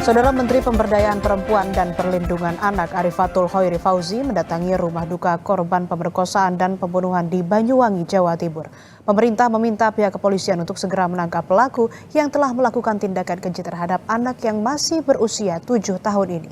Saudara Menteri Pemberdayaan Perempuan dan Perlindungan Anak Arifatul Khoiri Fauzi mendatangi rumah duka korban pemerkosaan dan pembunuhan di Banyuwangi, Jawa Timur. Pemerintah meminta pihak kepolisian untuk segera menangkap pelaku yang telah melakukan tindakan keji terhadap anak yang masih berusia 7 tahun ini.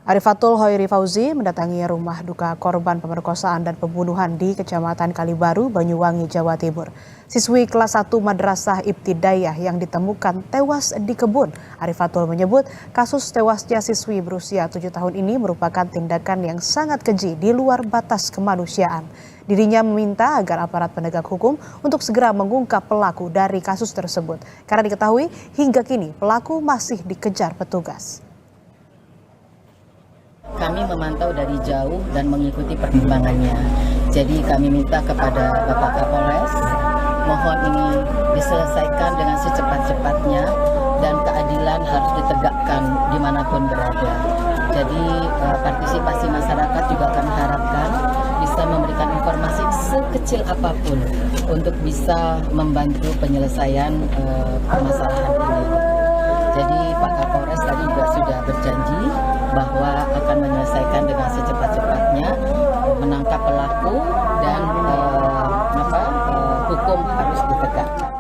Arifatul Khoiri Fauzi mendatangi rumah duka korban pemerkosaan dan pembunuhan di Kecamatan Kalibaru, Banyuwangi, Jawa Timur. Siswi kelas 1 Madrasah Ibtidaiyah yang ditemukan tewas di kebun. Arifatul menyebut kasus tewasnya siswi berusia 7 tahun ini merupakan tindakan yang sangat keji di luar batas kemanusiaan. Dirinya meminta agar aparat penegak hukum untuk segera mengungkap pelaku dari kasus tersebut. Karena diketahui hingga kini pelaku masih dikejar petugas. Kami memantau dari jauh dan mengikuti perkembangannya. Jadi kami minta kepada Bapak Kapolres, mohon ini diselesaikan dengan secepat-cepatnya dan keadilan harus ditegakkan dimanapun berada. Jadi partisipasi masyarakat juga kami harapkan bisa memberikan informasi sekecil apapun untuk bisa membantu penyelesaian permasalahan ini. Jadi Pak Kapolres tadi juga sudah berjanji bahwa akan menyelesaikan dengan secepat-cepatnya, menangkap pelaku dan hukum harus ditegakkan.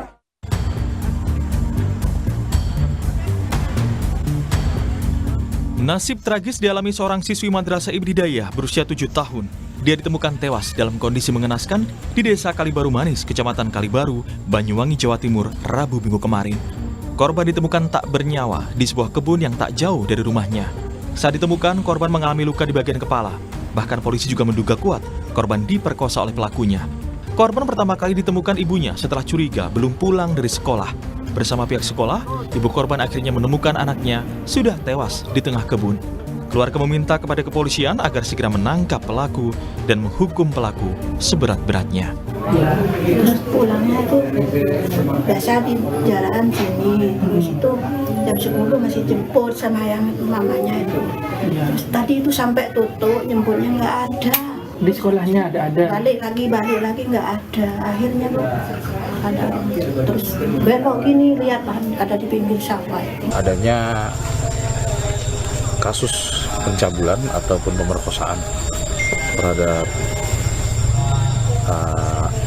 Nasib tragis dialami seorang siswi Madrasah Ibtidaiyah berusia 7 tahun. Dia ditemukan tewas dalam kondisi mengenaskan di Desa Kalibaru Manis, Kecamatan Kalibaru, Banyuwangi, Jawa Timur, Rabu Minggu kemarin. Korban ditemukan tak bernyawa di sebuah kebun yang tak jauh dari rumahnya. Saat ditemukan, korban mengalami luka di bagian kepala. Bahkan polisi juga menduga kuat korban diperkosa oleh pelakunya. Korban pertama kali ditemukan ibunya setelah curiga belum pulang dari sekolah. Bersama pihak sekolah, ibu korban akhirnya menemukan anaknya sudah tewas di tengah kebun. Keluarga meminta kepada kepolisian agar segera menangkap pelaku dan menghukum pelaku seberat-beratnya. Terus pulangnya itu biasa di jalan sini, terus itu jam 10 masih jemput sama yang mamanya itu. Terus tadi itu sampai tutup, jemputnya nggak ada. Di sekolahnya ada. Balik lagi nggak ada. Akhirnya tuh ada terus belok gini lihat ada di pinggir sawah. Adanya kasus pencabulan ataupun pemerkosaan terhadap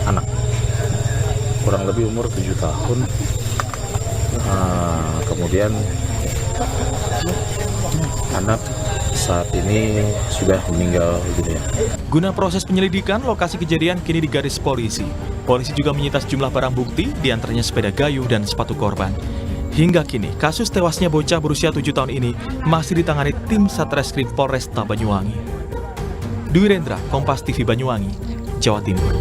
anak kurang lebih umur 7 tahun. Kemudian anak saat ini sudah meninggal dunia. Guna proses penyelidikan, lokasi kejadian kini digaris polisi. Polisi juga menyita sejumlah barang bukti, diantaranya sepeda gayung dan sepatu korban. Hingga kini, kasus tewasnya bocah berusia 7 tahun ini masih ditangani tim Satreskrim Polresta Banyuwangi. Dwi Rendra, Kompas TV Banyuwangi, Jawa Timur.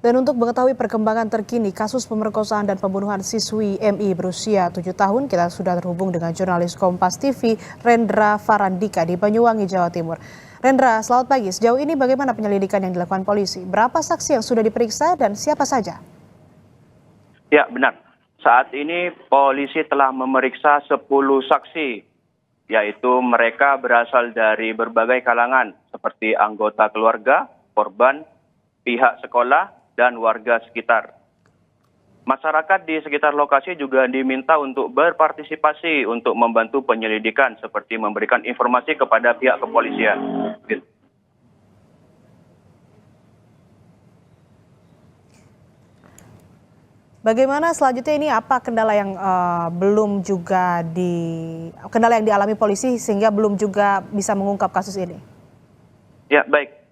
Dan untuk mengetahui perkembangan terkini kasus pemerkosaan dan pembunuhan siswi MI berusia 7 tahun, kita sudah terhubung dengan jurnalis Kompas TV Rendra Farandika di Banyuwangi, Jawa Timur. Rendra, selamat pagi. Sejauh ini bagaimana penyelidikan yang dilakukan polisi? Berapa saksi yang sudah diperiksa dan siapa saja? Ya, benar. Saat ini polisi telah memeriksa 10 saksi, yaitu mereka berasal dari berbagai kalangan seperti anggota keluarga, korban, pihak sekolah, dan warga sekitar. Masyarakat di sekitar lokasi juga diminta untuk berpartisipasi untuk membantu penyelidikan seperti memberikan informasi kepada pihak kepolisian. Bagaimana selanjutnya ini apa kendala yang kendala yang dialami polisi sehingga belum juga bisa mengungkap kasus ini? Ya, baik.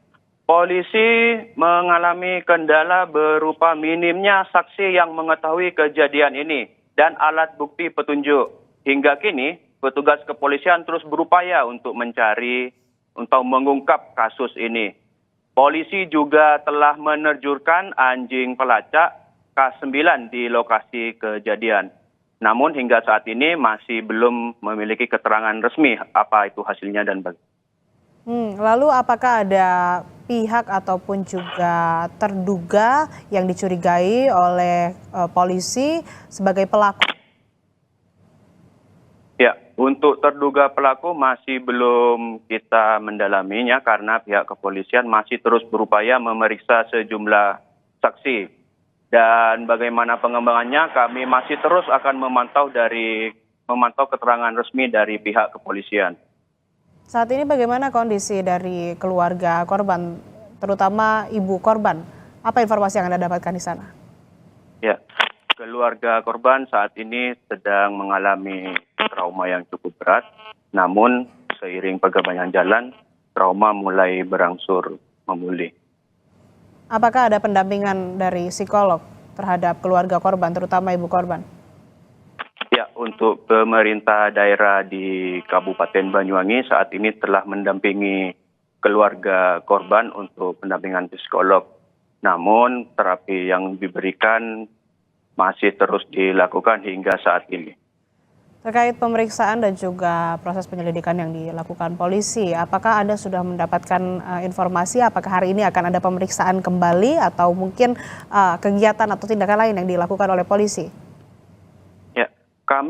Polisi mengalami kendala berupa minimnya saksi yang mengetahui kejadian ini dan alat bukti petunjuk. Hingga kini, petugas kepolisian terus berupaya untuk mencari atau mengungkap kasus ini. Polisi juga telah menerjunkan anjing pelacak K9 di lokasi kejadian. Namun hingga saat ini masih belum memiliki keterangan resmi apa itu hasilnya dan bagaimana. Lalu apakah ada pihak ataupun juga terduga yang dicurigai oleh polisi sebagai pelaku? Ya, untuk terduga pelaku masih belum kita mendalaminya karena pihak kepolisian masih terus berupaya memeriksa sejumlah saksi. Dan bagaimana pengembangannya kami masih terus akan memantau keterangan resmi dari pihak kepolisian. Saat ini bagaimana kondisi dari keluarga korban, terutama ibu korban? Apa informasi yang Anda dapatkan di sana? Ya, keluarga korban saat ini sedang mengalami trauma yang cukup berat. Namun seiring perkembangan jalan, trauma mulai berangsur memulih. Apakah ada pendampingan dari psikolog terhadap keluarga korban, terutama ibu korban? Ya, untuk pemerintah daerah di Kabupaten Banyuwangi saat ini telah mendampingi keluarga korban untuk pendampingan psikolog. Namun terapi yang diberikan masih terus dilakukan hingga saat ini. Terkait pemeriksaan dan juga proses penyelidikan yang dilakukan polisi, apakah Anda sudah mendapatkan informasi apakah hari ini akan ada pemeriksaan kembali atau mungkin kegiatan atau tindakan lain yang dilakukan oleh polisi?